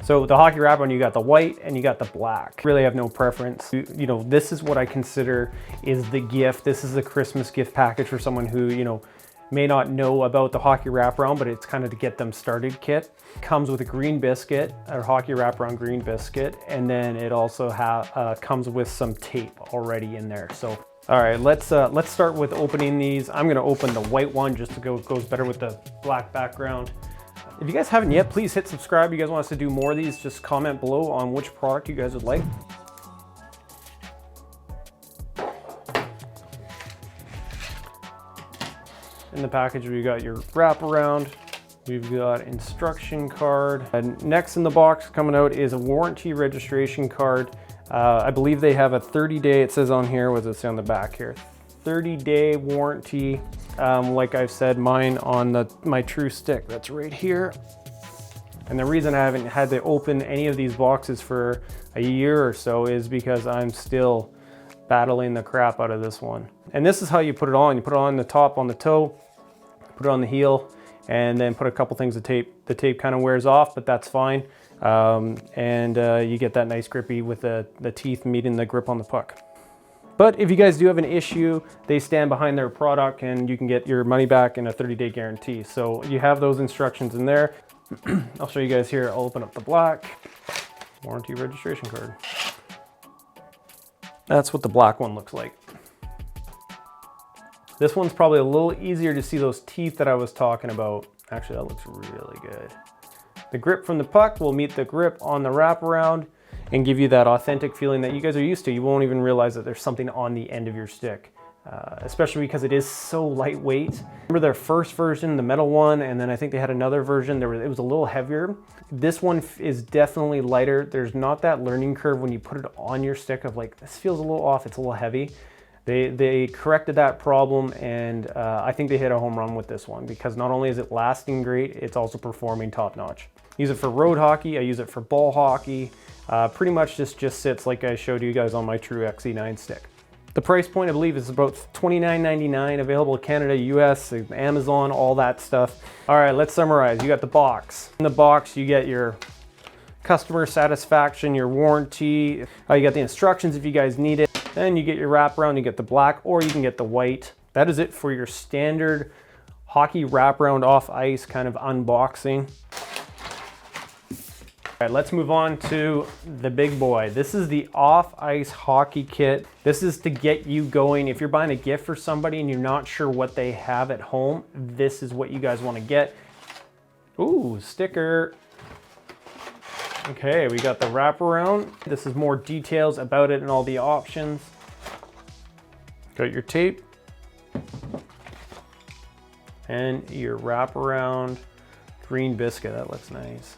So the Hockey Wraparound, you got the white and you got the black. Really have no preference. You know, this is what I consider is the gift. This is the Christmas gift package for someone who, you know, may not know about the Hockey Wraparound, but it's kind of to get them started kit. Comes with a green biscuit, a Hockey Wraparound green biscuit, and then it also comes with some tape already in there. So, all right, let's start with opening these. I'm gonna open the white one just to goes better with the black background. If you guys haven't yet, please hit subscribe. You guys want us to do more of these, just comment below on which product you guys would like. In the package, we've got your wraparound. We've got instruction card. And next in the box coming out is a warranty registration card. I believe they have a 30-day, it says on here, what does it say on the back here? 30-day warranty. Like I've said, mine on my True Stick, that's right here. And the reason I haven't had to open any of these boxes for a year or so is because I'm still battling the crap out of this one. And this is how you put it on. You put it on the top, on the toe, put it on the heel, and then put a couple things of tape. The tape kind of wears off, but that's fine. You get that nice grippy with the teeth meeting the grip on the puck. But if you guys do have an issue, they stand behind their product and you can get your money back in a 30-day guarantee. So you have those instructions in there. I'll show you guys here. I'll open up the black warranty registration card. That's what the black one looks like. This one's probably a little easier to see those teeth that I was talking about. Actually, that looks really good. The grip from the puck will meet the grip on the wraparound and give you that authentic feeling that you guys are used to. You won't even realize that there's something on the end of your stick, especially because it is so lightweight. Remember their first version, the metal one, and then I think they had another version. It was a little heavier. This one is definitely lighter. There's not that learning curve when you put it on your stick of like, this feels a little off, it's a little heavy. They corrected that problem, and I think they hit a home run with this one because not only is it lasting great, it's also performing top notch. Use it for road hockey, I use it for ball hockey. Pretty much this just sits like I showed you guys on my True XE9 stick. The price point I believe is about $29.99, available in Canada, US, Amazon, all that stuff. All right, let's summarize. You got the box. In the box, you get your customer satisfaction, your warranty. You got the instructions if you guys need it. Then you get your wraparound, you get the black, or you can get the white. That is it for your standard Hockey Wraparound off ice kind of unboxing. All right, let's move on to the big boy. This is the off-ice hockey kit. This is to get you going. If you're buying a gift for somebody and you're not sure what they have at home, this is what you guys want to get. Ooh, sticker. Okay, we got the wraparound. This is more details about it and all the options. Got your tape. And your wraparound green biscuit. That looks nice.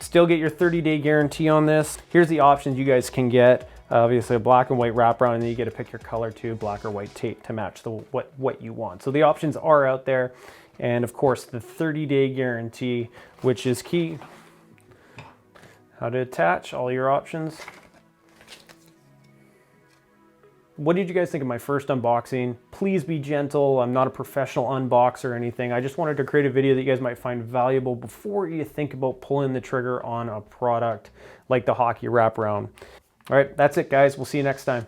Still get your 30-day guarantee on this. Here's the options you guys can get. Obviously a black and white wraparound, and then you get to pick your color too, black or white tape to match what you want. So the options are out there. And of course the 30-day guarantee, which is key. How to attach, all your options. What did you guys think of my first unboxing? Please be gentle. I'm not a professional unboxer or anything. I just wanted to create a video that you guys might find valuable before you think about pulling the trigger on a product like the Hockey Wraparound. All right, that's it guys. We'll see you next time.